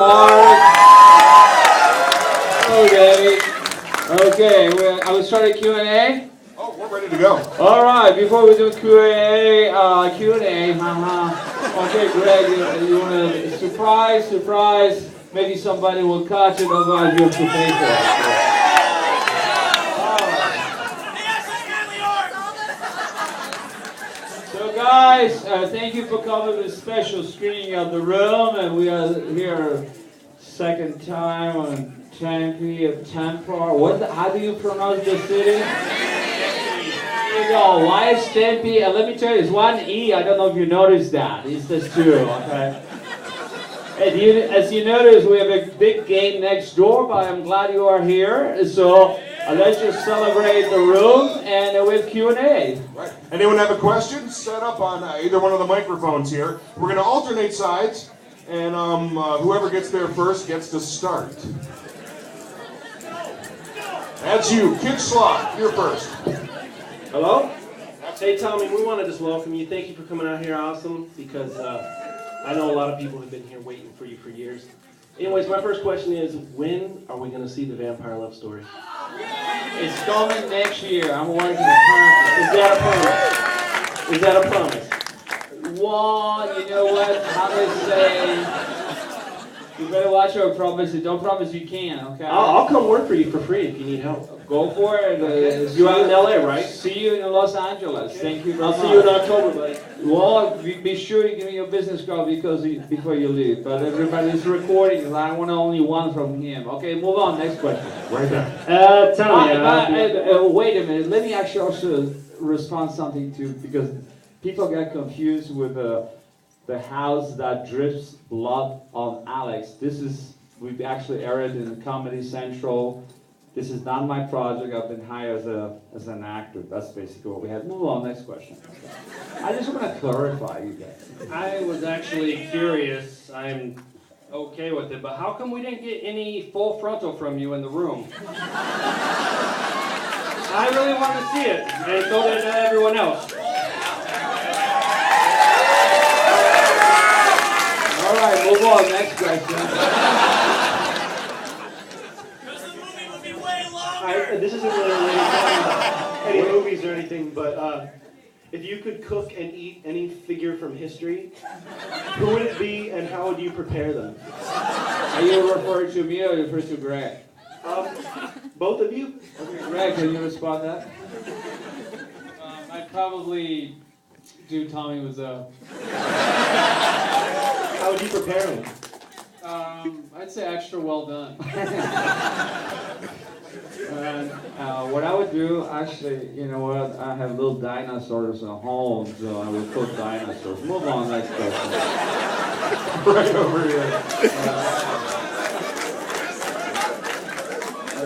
Mark. Okay. Okay, I will start a Q&A. Oh, we're ready to go. All right, before we do Q&A, haha. Okay, Greg, you want to surprise? Maybe somebody will catch it, otherwise you have to pay for it. So guys, thank you for coming to this special screening of The Room, and we are here second time on Tempe of Tempe. How do you pronounce the city? There you go. Why is Tempe? And let me tell you, it's one E. I don't know if you noticed that. It's just two, okay? And as you notice, we have a big game next door, but I'm glad you are here. So let's just celebrate The Room and with Q&A. Right. Anyone have a question? Set up on either one of the microphones here. We're going to alternate sides, and whoever gets there first gets to start. That's you, Kid Slot. You're first. Hello? Hey, Tommy, we want to just welcome you. Thank you for coming out here. Awesome, because I know a lot of people have been here waiting for you for years. Anyways, my first question is, when are we going to see the Vampire Love Story? It's coming next year. I'm working currently. Is that a promise? Is that a promise? Well, you know what? How do I say? You better watch your promises. Don't promise you can, okay? I'll come work for you for free if you need help. Go for it. Okay. You're out in LA, right? See you in Los Angeles. Okay. Thank you very much. I'll see you in October, buddy. Well, be sure you give me your business card before you leave. But everybody's recording, and I want only one from him. Okay, move on. Next question. Right there. Tommy. Wait a minute. Let me actually also respond something to, because people get confused with the house that drips blood on Alex. We've actually aired in Comedy Central. This is not my project. I've been hired as an actor. That's basically what we had. Move on, next question. I just want to clarify, you guys. I was actually curious. I'm okay with it, but how come we didn't get any full frontal from you in The Room? I really want to see it, and so did everyone else. All right, move on, next question. This isn't really related to any movies or anything, but if you could cook and eat any figure from history, who would it be and how would you prepare them? Are you referring to me or you referring to Greg? Both of you? Okay, Greg, can you respond to that? I'd probably do Tommy Wiseau. How would you prepare him? I'd say extra well done. What I would do, actually, you know what? I have little dinosaurs at home, so I would cook dinosaurs. Move on, next question. Right over here.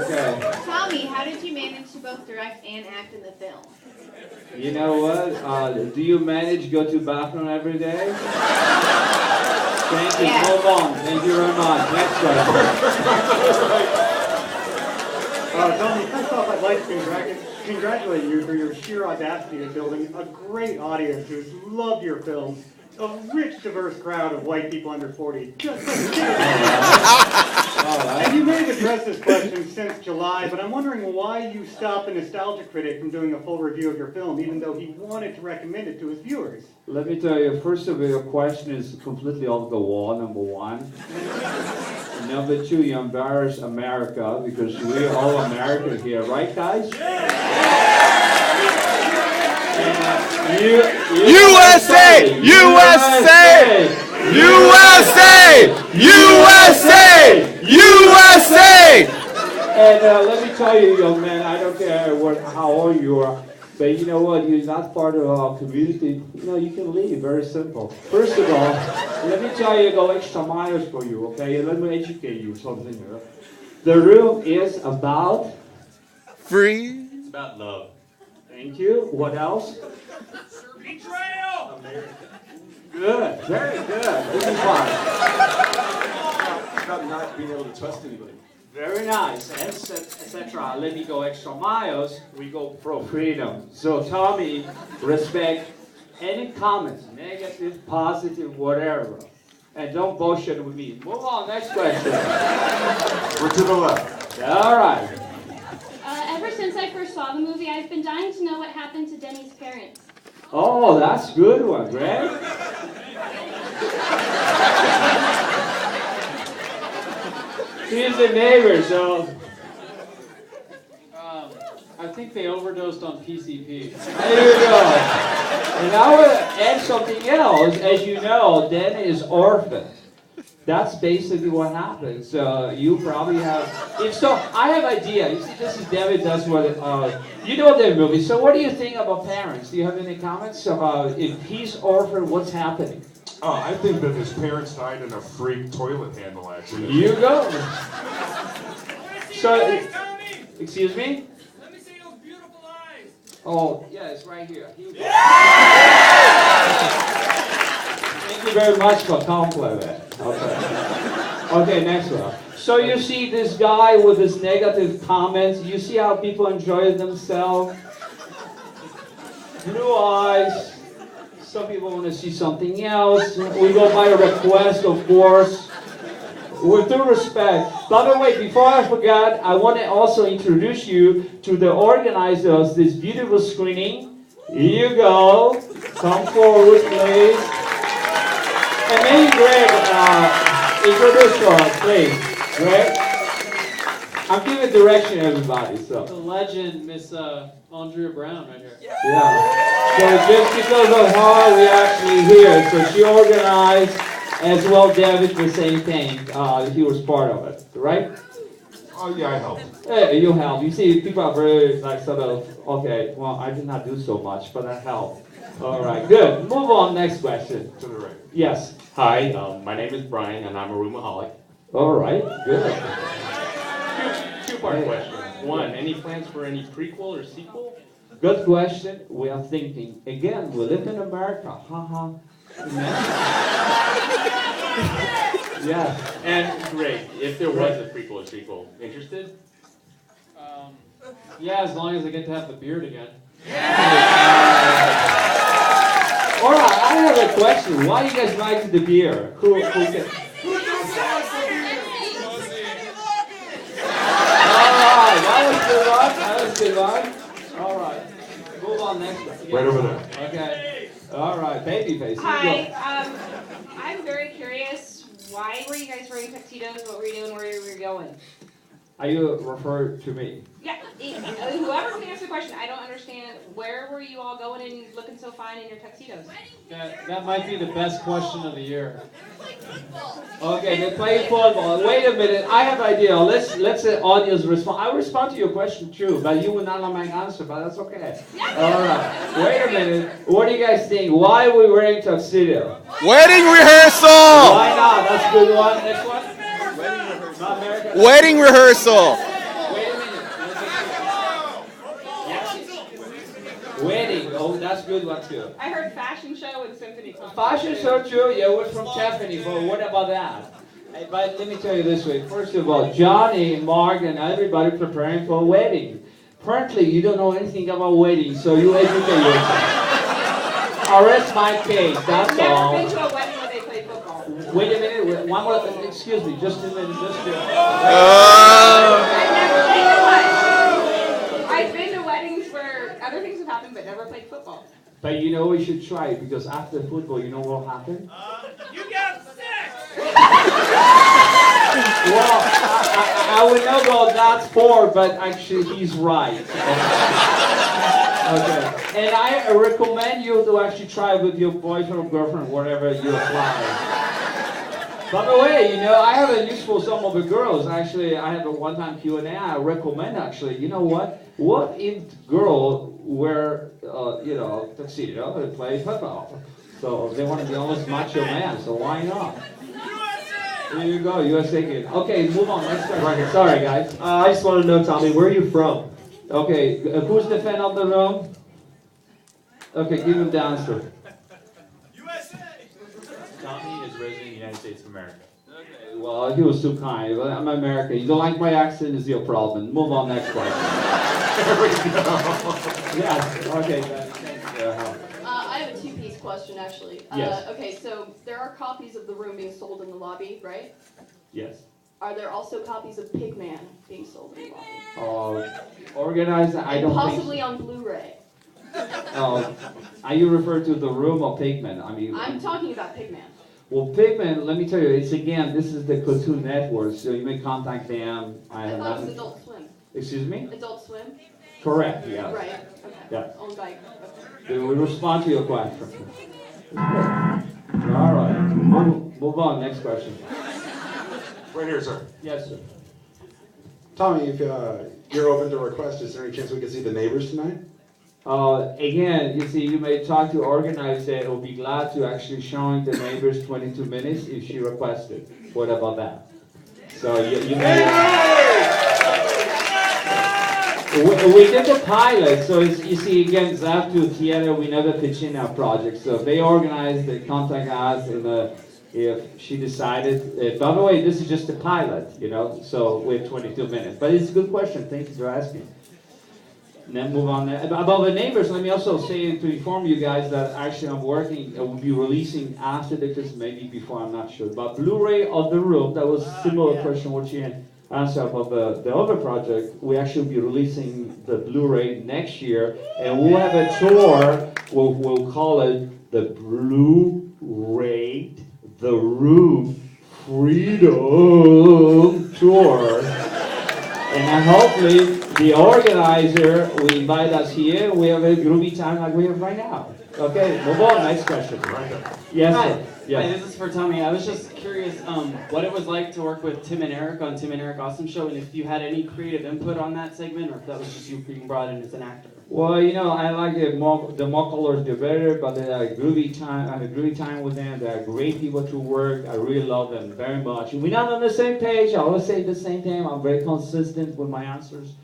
Okay. Tommy, how did you manage to both direct and act in the film? You know what? Do you manage to go to the bathroom every day? Thank you. Yes. Move on. Thank you very much. Next question. Tommy, first off, I'd like to congratulate you for your sheer audacity of building a great audience who's loved your films. A rich, diverse crowd of white people under 40. Just And you may have addressed this question since July, but I'm wondering why you stopped the nostalgia critic from doing a full review of your film, even though he wanted to recommend it to his viewers. Let me tell you, first of all, your question is completely off the wall, number one. Number two, you embarrass America, because we're all American here, right, guys? USA! USA! USA! USA! USA! And let me tell you, young man, I don't care how old you are, but you know what? You're not part of our community. You know, you can leave. Very simple. First of all, let me tell you, go extra miles for you, okay? Let me educate you something here. The Room is about Free. It's about love. Thank you. What else? Betrayal! Good. Very good. This is fine. About not being able to trust anybody. Very nice, etc. Let me go extra miles. We go pro freedom. So Tommy, respect any comments, negative, positive, whatever. And don't bullshit with me. Move on, next question. We're to the left. All right. Ever since I first saw the movie, I've been dying to know what happened to Denny's parents. Oh, that's a good one, Greg. He's the neighbor, so. I think they overdosed on PCP. There you go. And I would add something else. As you know, Danny is orphan. That's basically what happens. You probably have. If so, I have idea. You see, this is David. That's what. You know the movie. So, what do you think about parents? Do you have any comments about if he's orphan? What's happening? Oh, I think that his parents died in a freak toilet handle accident. You go. So, excuse me. Oh, yeah, it's right here. Thank you very much for complimenting. Okay. Okay, next one. So you see this guy with his negative comments. You see how people enjoy themselves. Blue eyes. Some people want to see something else. We go by request, of course. With due respect. By the way, before I forget, I want to also introduce you to the organizers of this beautiful screening. Here you go. Come forward, please. And maybe Greg, introduce us, please. Greg? I'm giving direction to everybody, so. The legend, Miss Andrea Brown, right here. Yeah. So just because of her, we're actually here. So she organized. As well, David, the same thing. He was part of it, right? Oh, yeah, I helped. Hey, you help. You see, people are very, like, sort of, okay, well, I did not do so much, but I helped. All right, good. Move on, next question. To the right. Yes. Hi, my name is Brian, and I'm a roomaholic. All right, good. Two-part question. One, any plans for any prequel or sequel? Good question. We are thinking. Again, we live in America. Haha. Yeah. And great, if there was a prequel or sequel, interested? Yeah, as long as I get to have the beard again. All right, I have a question. Why do you guys like the beer? Who can? All right, that was good one. All right, move on next one. Right over there. Okay. All right, babyface. Hi, I'm very curious. Why were you guys wearing tuxedos? What were you doing? Where were you going? Are you referring to me? Yeah, whoever can answer the question, I don't understand. Where were you all going and looking so fine in your tuxedos? That might be the best question of the year. Okay, they play football. Wait a minute, I have an idea. Let's the audience respond. I will respond to your question too, but you will not let my answer, but that's okay. All right. Wait a minute. What do you guys think? Why are we wearing tuxedo? Wedding rehearsal! Why not? That's a good one. Next one. Not America. Wedding rehearsal! Wait a minute. Wedding. Oh, that's a good one too. I heard fashion show and symphony concert. Fashion show too. Yeah, we're from Tiffany, but what about that? But let me tell you this way. First of all, Johnny, Mark, and everybody preparing for a wedding. Apparently, you don't know anything about weddings, so you educate yourself. Arrest my case. That's I've never all. been to a wedding where they play football. Wait a minute. One more. Excuse me. Just a minute. I've never been to one. I've been to weddings where other things have happened, but never played football. But you know we should try it because after football, you know what will happen? You got sex! Well, I would not go that far, but actually he's right. Okay. And I recommend you to actually try with your boyfriend or girlfriend, whatever you apply. By the way, you know, I have a news for some of the girls. Actually, I have a one-time Q&A. I recommend actually, you know what? What if girl wear, tuxedo and play football? So they want to be almost macho man, so why not? Here you go, USA kid. Okay, move on. Next question. Right here. Sorry, guys. I just want to know, Tommy, where are you from? Okay, who's the fan of the room? Okay, give him the answer. USA! Tommy is raised in the United States of America. Okay, well, he was too kind. But I'm American. You don't like my accent, is your problem. Move on, next question. There we go. Yes, okay, guys. Thank you. I have a two-piece question, actually. Yes. Okay, so there are copies of The Room being sold in the lobby, right? Yes. Are there also copies of Pigman being sold in the lobby? Organized, I And don't possibly think on Blu-ray. are you referring to The Room or Pigman? I mean, I'm talking about Pigman. well, Pigman, let me tell you, it's again, this is the Cartoon Network, so you may contact them. I thought it was Adult Swim. Excuse me? Adult Swim? Correct, yes. Right, okay. Yeah. Owned by, They will respond to your question. All right, move on, next question. Right here, sir. Yes, sir. Tommy, if you're open to request, is there any chance we can see the neighbors tonight? Again, you see, you may talk to organize it. We'll be glad to actually showing the neighbors 22 minutes if she requested. What about that? So you may. We did the pilot, so it's, you see, again, MADCAP Theater, we never pitch in our projects. So if they organize, they contact us, and if she decided. By the way, this is just a pilot, you know, so we have 22 minutes. But it's a good question. Thank you for asking. And then move on. About the neighbors, let me also say to inform you guys that actually I'm working, I will be releasing after the Christmas, maybe before, I'm not sure. But Blu-ray of The Room, that was a similar question what you answered about the other project. We actually will be releasing the Blu-ray next year, and we'll have a tour, we'll call it the Blu-ray, The Room Freedom Tour. And hopefully, the organizer will invite us here. We have a groovy time like we have right now. Okay, move on. Next question. Yes, sir. Yes. Hi, this is for Tommy. I was just curious what it was like to work with Tim and Eric on Tim and Eric Awesome Show, and if you had any creative input on that segment, or if that was just you being brought in as an actor. Well, you know, I like the more colors the better, but they are groovy time. I had a groovy time with them. They are great people to work. I really love them very much. We're not on the same page. I always say the same thing. I'm very consistent with my answers.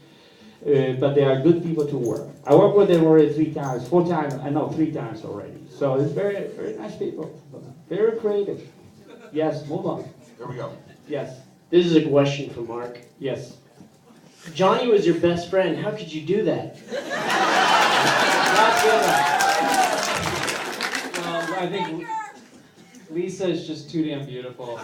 But they are good people to work. I worked with them already 3 times, 4 times, I know 3 times already. So it's very, very nice people. Very creative. Yes, move on. There we go. Yes. This is a question for Mark. Yes. Johnny was your best friend. How could you do that? I think Lisa is just too damn beautiful.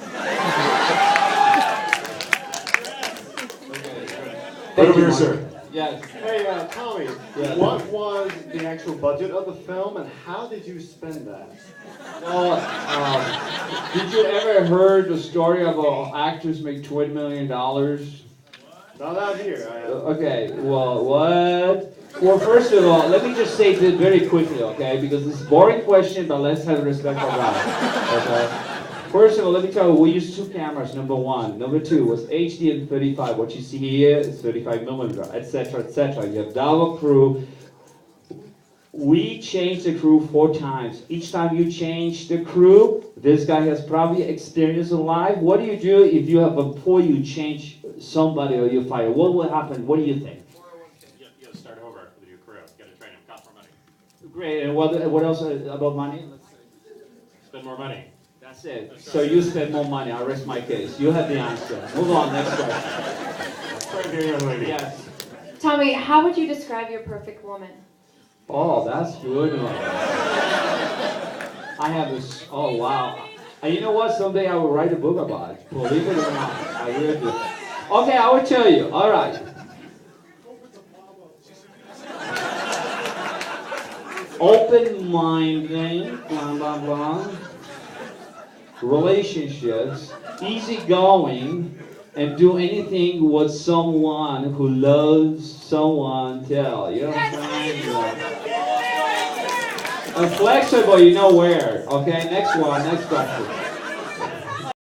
Right over here, sir. Yes. Hey, Tommy, what was the actual budget of the film, and how did you spend that? Well, did you ever heard the story about actors make $20 million? Not out here. Okay, well, what? Well, first of all, let me just say this very quickly, okay? Because it's a boring question, but let's have respect for God, okay? First of all, let me tell you, we use 2 cameras, number 1. Number 2 was HD and 35. What you see here is 35 millimeter, etc., etc. You have double crew. We changed the crew 4 times. Each time you change the crew, this guy has probably experience in life. What do you do if you have, before you change somebody or you fire? What will happen? What do you think? You gotta start over with your crew. You gotta train them, cost more money. Great, and what else about money? Spend more money. That's it. So you spend more money. I rest my case. You have the answer. Move on, next question. Right here, young lady. Yes. Tommy, how would you describe your perfect woman? Oh, that's good one. I have this, oh wow. And you know what? Someday I will write a book about it. Believe it or not. I really do. Okay, I will tell you. All right. Open-minded, blah, blah, blah. Relationships, easygoing, and do anything what someone who loves someone tell. You know what I'm saying? And flexible, you know where. Okay, next one, next question.